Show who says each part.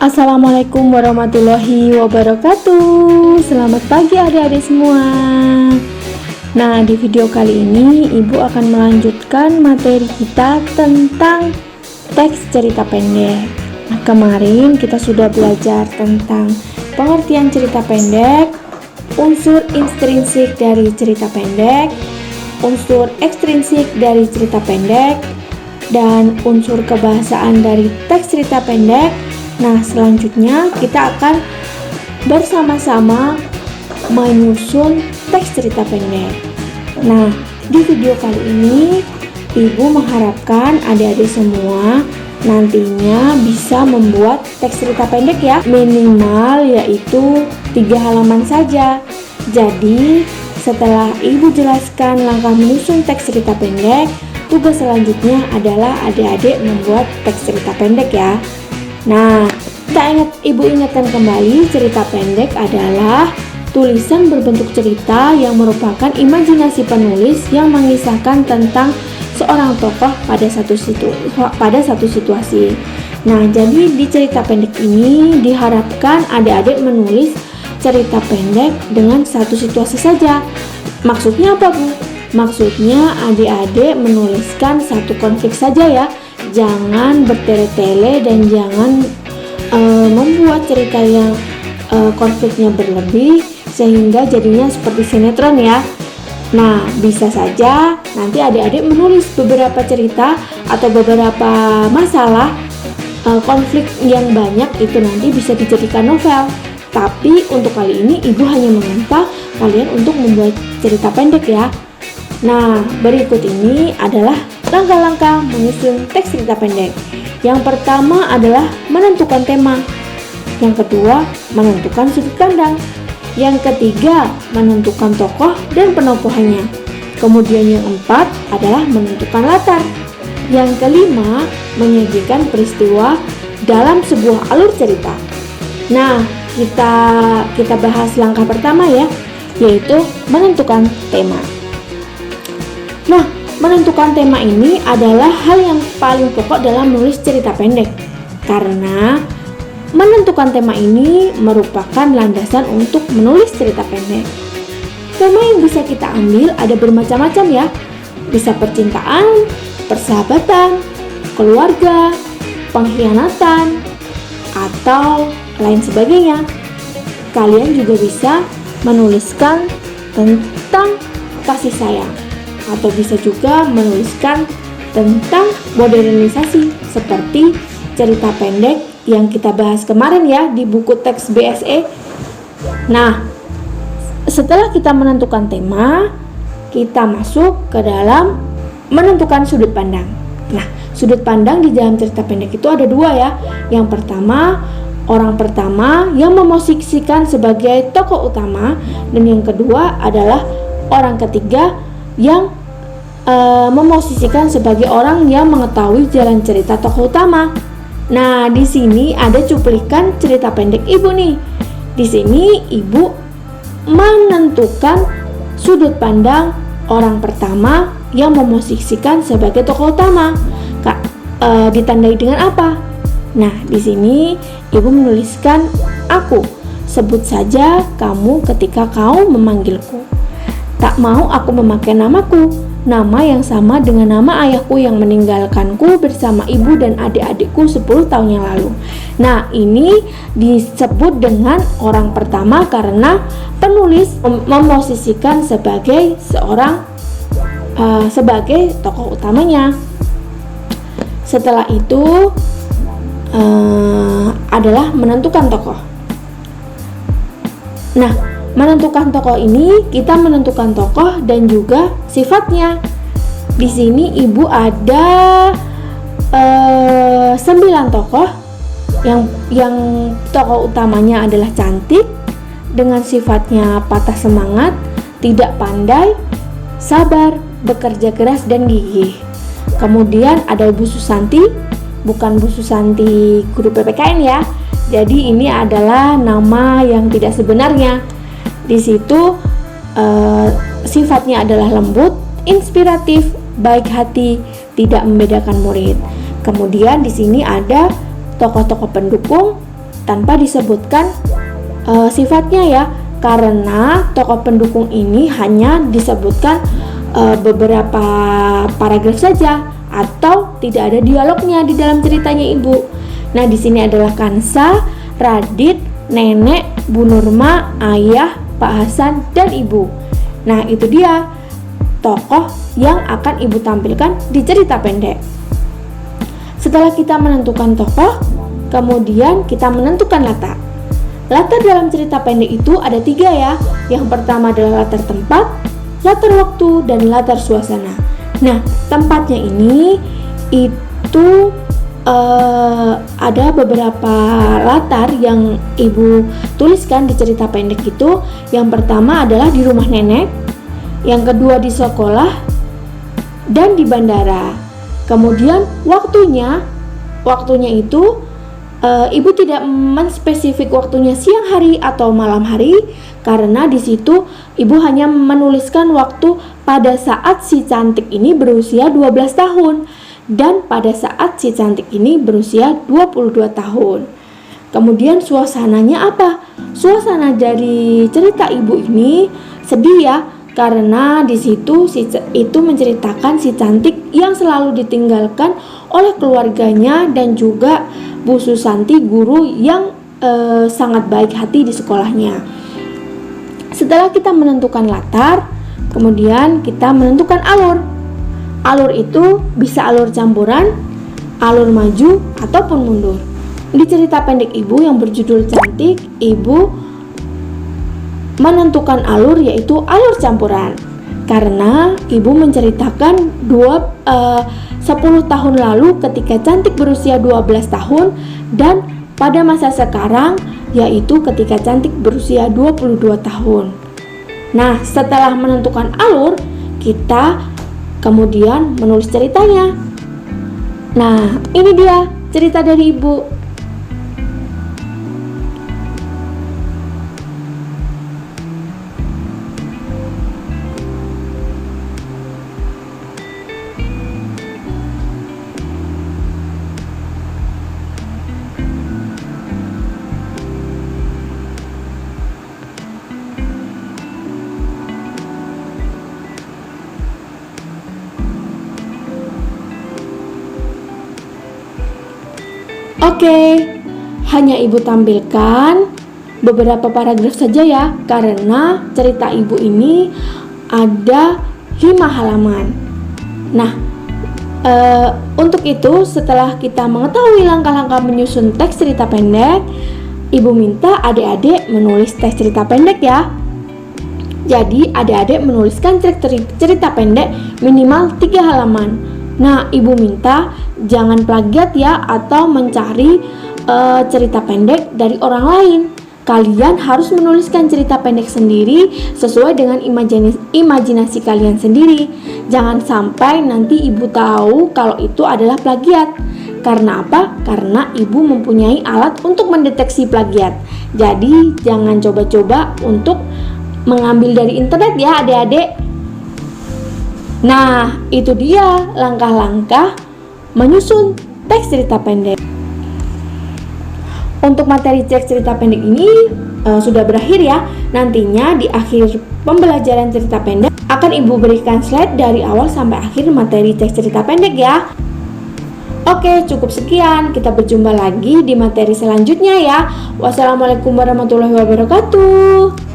Speaker 1: Assalamualaikum warahmatullahi wabarakatuh. Selamat pagi adik-adik semua. Nah, di video kali ini Ibu akan melanjutkan materi kita tentang teks cerita pendek. Nah, kemarin kita sudah belajar tentang pengertian cerita pendek, unsur intrinsik dari cerita pendek, unsur ekstrinsik dari cerita pendek, dan unsur kebahasaan dari teks cerita pendek. Nah, selanjutnya kita akan bersama-sama menyusun teks cerita pendek. Nah, di video kali ini Ibu mengharapkan adik-adik semua nantinya bisa membuat teks cerita pendek ya, minimal yaitu 3 halaman saja. Jadi, setelah Ibu jelaskan langkah menyusun teks cerita pendek, tugas selanjutnya adalah adik-adik membuat teks cerita pendek ya. Nah, Ibu ingatkan kembali, cerita pendek adalah tulisan berbentuk cerita yang merupakan imajinasi penulis yang mengisahkan tentang seorang tokoh pada satu situasi. Nah, jadi di cerita pendek ini diharapkan adik-adik menulis cerita pendek dengan satu situasi saja. Maksudnya apa, Bu? Maksudnya adik-adik menuliskan satu konflik saja ya. Jangan bertele-tele dan jangan membuat cerita yang konfliknya berlebih sehingga jadinya seperti sinetron ya. Nah, bisa saja nanti adik-adik menulis beberapa cerita atau beberapa masalah konflik yang banyak itu nanti bisa dijadikan novel. Tapi untuk kali ini Ibu hanya meminta kalian untuk membuat cerita pendek ya. Nah, berikut ini adalah langkah-langkah menyusun teks cerita pendek. Yang pertama adalah menentukan tema. Yang kedua, menentukan sudut pandang. Yang ketiga, menentukan tokoh dan penokohannya. Kemudian yang keempat adalah menentukan latar. Yang kelima, menyajikan peristiwa dalam sebuah alur cerita. Nah, kita bahas langkah pertama ya, yaitu menentukan tema. Nah, menentukan tema ini adalah hal yang paling pokok dalam menulis cerita pendek, karena menentukan tema ini merupakan landasan untuk menulis cerita pendek. Tema yang bisa kita ambil ada bermacam-macam ya, bisa percintaan, persahabatan, keluarga, pengkhianatan, atau lain sebagainya. Kalian juga bisa menuliskan tentang kasih sayang, atau bisa juga menuliskan tentang modernisasi seperti cerita pendek yang kita bahas kemarin ya di buku teks BSE. Nah, setelah kita menentukan tema, kita masuk ke dalam menentukan sudut pandang. Nah, sudut pandang di dalam cerita pendek itu ada dua ya. Yang pertama, orang pertama yang memosisikan sebagai tokoh utama, dan yang kedua adalah orang ketiga yang memosisikan sebagai orang yang mengetahui jalan cerita tokoh utama. Nah, di sini ada cuplikan cerita pendek Ibu nih. Di sini Ibu menentukan sudut pandang orang pertama yang memosisikan sebagai tokoh utama. Ditandai dengan apa? Nah, di sini Ibu menuliskan aku. Sebut saja kamu ketika kau memanggilku. Tak mau aku memakai namaku, nama yang sama dengan nama ayahku yang meninggalkanku bersama ibu dan adik-adikku 10 tahun yang lalu. Nah, ini disebut dengan orang pertama karena penulis memosisikan sebagai sebagai tokoh utamanya. Setelah itu adalah menentukan tokoh. Nah, menentukan tokoh ini kita menentukan tokoh dan juga sifatnya. Di sini Ibu ada 9 tokoh yang tokoh utamanya adalah cantik dengan sifatnya patah semangat, tidak pandai, sabar, bekerja keras dan gigih. Kemudian ada Bu Susanti, bukan Bu Susanti guru PPKN ya. Jadi ini adalah nama yang tidak sebenarnya. Di situ sifatnya adalah lembut, inspiratif, baik hati, tidak membedakan murid. Kemudian di sini ada tokoh-tokoh pendukung, tanpa disebutkan sifatnya ya, karena tokoh pendukung ini hanya disebutkan beberapa paragraf saja atau tidak ada dialognya di dalam ceritanya Ibu. Nah, di sini adalah Kansa, Radit, Nenek, Bu Nurma, Ayah, Pak Hasan, dan Ibu. Nah, itu dia tokoh yang akan Ibu tampilkan di cerita pendek. Setelah kita menentukan tokoh, kemudian kita menentukan latar. Latar dalam cerita pendek itu ada 3 ya. Yang pertama adalah latar tempat, latar waktu, dan latar suasana. Nah, tempatnya ini itu ada beberapa latar yang Ibu tuliskan di cerita pendek itu. Yang pertama adalah di rumah nenek, yang kedua di sekolah, dan di bandara. Kemudian waktunya itu Ibu tidak menspesifik waktunya siang hari atau malam hari, karena di situ Ibu hanya menuliskan waktu pada saat si cantik ini berusia 12 tahun dan pada saat si cantik ini berusia 22 tahun. Kemudian suasananya apa? Suasana dari cerita Ibu ini sedih ya, karena di situ itu menceritakan si cantik yang selalu ditinggalkan oleh keluarganya dan juga Bu Susanti, guru yang sangat baik hati di sekolahnya. Setelah kita menentukan latar, kemudian kita menentukan alur. Alur itu bisa alur campuran, alur maju, ataupun mundur. Di cerita pendek Ibu yang berjudul Cantik, Ibu menentukan alur yaitu alur campuran, karena Ibu menceritakan 10 tahun lalu ketika Cantik berusia 12 tahun dan pada masa sekarang yaitu ketika Cantik berusia 22 tahun. Nah, setelah menentukan alur, kita kemudian menulis ceritanya. Nah, ini dia cerita dari Ibu. Oke, hanya Ibu tampilkan beberapa paragraf saja ya, karena cerita Ibu ini ada 5 halaman. Nah, untuk itu setelah kita mengetahui langkah-langkah menyusun teks cerita pendek, Ibu minta adik-adik menulis teks cerita pendek ya. Jadi adik-adik menuliskan cerita pendek minimal 3 halaman. Nah, Ibu minta jangan plagiat ya atau mencari cerita pendek dari orang lain. Kalian harus menuliskan cerita pendek sendiri sesuai dengan imajinasi kalian sendiri. Jangan sampai nanti Ibu tahu kalau itu adalah plagiat. Karena apa? Karena Ibu mempunyai alat untuk mendeteksi plagiat. Jadi jangan coba-coba untuk mengambil dari internet ya adik-adik. Nah, itu dia langkah-langkah menyusun teks cerita pendek. Untuk materi teks cerita pendek ini sudah berakhir ya. Nantinya di akhir pembelajaran cerita pendek akan Ibu berikan slide dari awal sampai akhir materi teks cerita pendek ya. Oke, cukup sekian. Kita berjumpa lagi di materi selanjutnya ya. Wassalamualaikum warahmatullahi wabarakatuh.